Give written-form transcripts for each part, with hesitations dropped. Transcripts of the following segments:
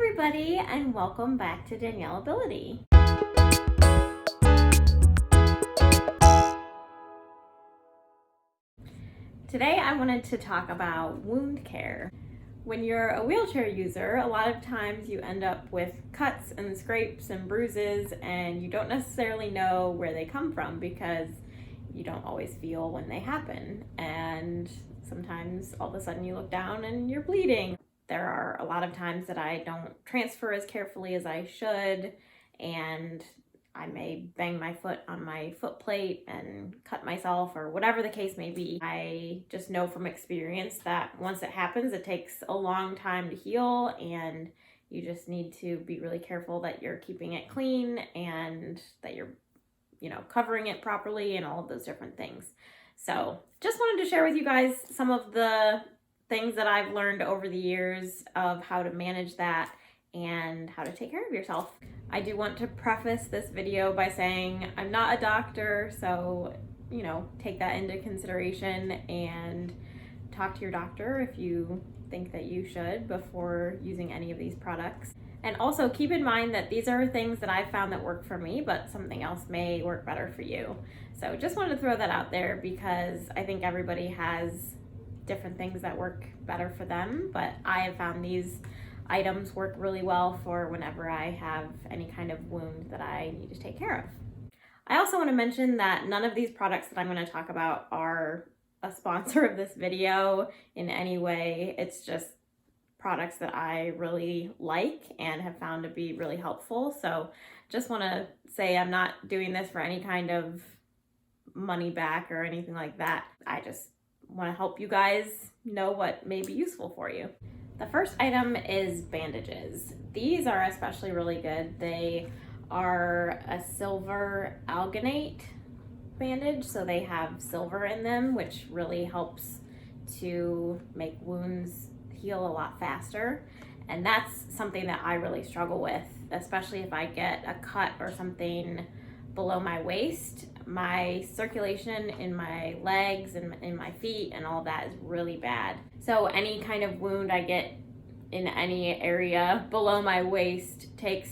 everybody, and welcome back to Danielle Ability. Today I wanted to talk about wound care. When you're a wheelchair user, a lot of times you end up with cuts and scrapes and bruises, and you don't necessarily know where they come from because you don't always feel when they happen. And sometimes all of a sudden you look down and you're bleeding. There are a lot of times that I don't transfer as carefully as I should, and I may bang my foot on my foot plate and cut myself, or whatever the case may be. I just know from experience that once it happens, it takes a long time to heal, and you just need to be really careful that you're keeping it clean and that you're covering it properly and all of those different things. So just wanted to share with you guys some of the things that I've learned over the years of how to manage that and how to take care of yourself. I do want to preface this video by saying I'm not a doctor, so take that into consideration and talk to your doctor if you think that you should before using any of these products. And also keep in mind that these are things that I've found that work for me, but something else may work better for you. So just wanted to throw that out there because I think everybody has different things that work better for them, but I have found these items work really well for whenever I have any kind of wound that I need to take care of. I also want to mention that none of these products that I'm going to talk about are a sponsor of this video in any way. It's just products that I really like and have found to be really helpful. So just want to say I'm not doing this for any kind of money back or anything like that. I just want to help you guys know what may be useful for you. The first item is bandages. These are especially really good. They are a silver alginate bandage, so they have silver in them, which really helps to make wounds heal a lot faster. And that's something that I really struggle with, especially if I get a cut or something below my waist. My circulation in my legs and in my feet and all that is really bad. So any kind of wound I get in any area below my waist takes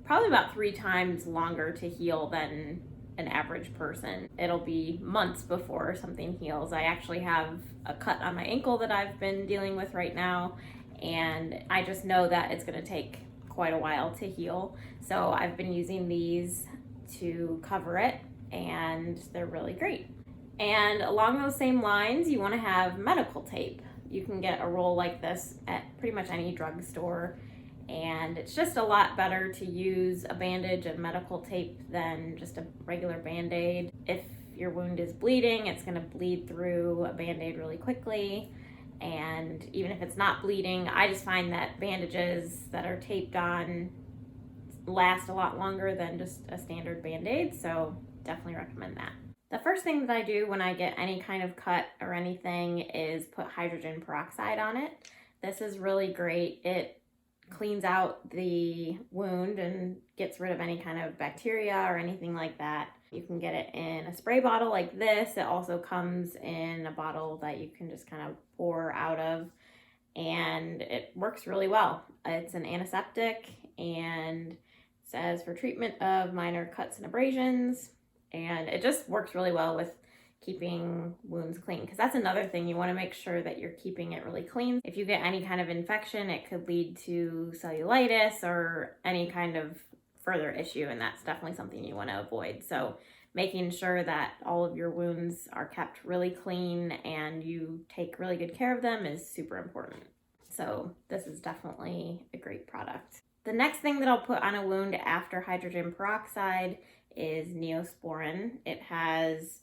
probably about 3 times longer to heal than an average person. It'll be months before something heals. I actually have a cut on my ankle that I've been dealing with right now, and I just know that it's going to take quite a while to heal. So I've been using these to cover it, and they're really great. And along those same lines, you want to have medical tape. You can get a roll like this at pretty much any drugstore, and it's just a lot better to use a bandage of medical tape than just a regular Band-Aid. If your wound is bleeding, it's going to bleed through a Band-Aid really quickly. And even if it's not bleeding, I just find that bandages that are taped on last a lot longer than just a standard Band-Aid, so definitely recommend that. The first thing that I do when I get any kind of cut or anything is put hydrogen peroxide on it. This is really great. It cleans out the wound and gets rid of any kind of bacteria or anything like that. You can get it in a spray bottle like this. It also comes in a bottle that you can just kind of pour out of, and it works really well. It's an antiseptic and says for treatment of minor cuts and abrasions, and it just works really well with keeping wounds clean, because that's another thing. You want to make sure that you're keeping it really clean. If you get any kind of infection, it could lead to cellulitis or any kind of further issue, and that's definitely something you want to avoid. So making sure that all of your wounds are kept really clean and you take really good care of them is super important. So this is definitely a great product. The next thing that I'll put on a wound after hydrogen peroxide is Neosporin. It has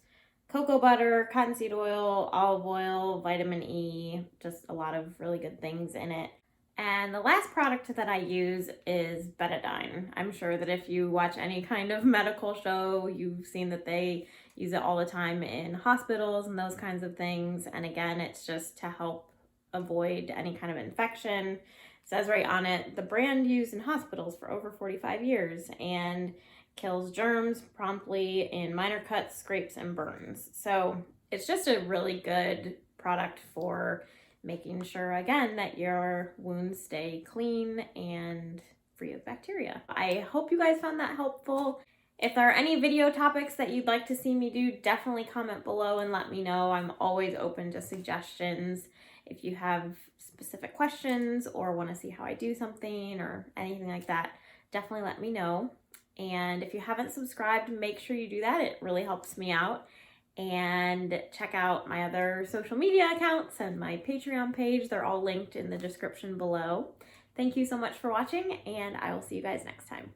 cocoa butter, cottonseed oil, olive oil, vitamin E, just a lot of really good things in it. And the last product that I use is Betadine. I'm sure that if you watch any kind of medical show, you've seen that they use it all the time in hospitals and those kinds of things. And again, it's just to help avoid any kind of infection. It says right on it, the brand used in hospitals for over 45 years and kills germs promptly in minor cuts, scrapes, and burns. So it's just a really good product for making sure again that your wounds stay clean and free of bacteria. I hope you guys found that helpful. If there are any video topics that you'd like to see me do, definitely comment below and let me know. I'm always open to suggestions. If you have specific questions or want to see how I do something or anything like that, definitely let me know. And if you haven't subscribed, make sure you do that. It really helps me out. And check out my other social media accounts and my Patreon page. They're all linked in the description below. Thank you so much for watching, and I will see you guys next time.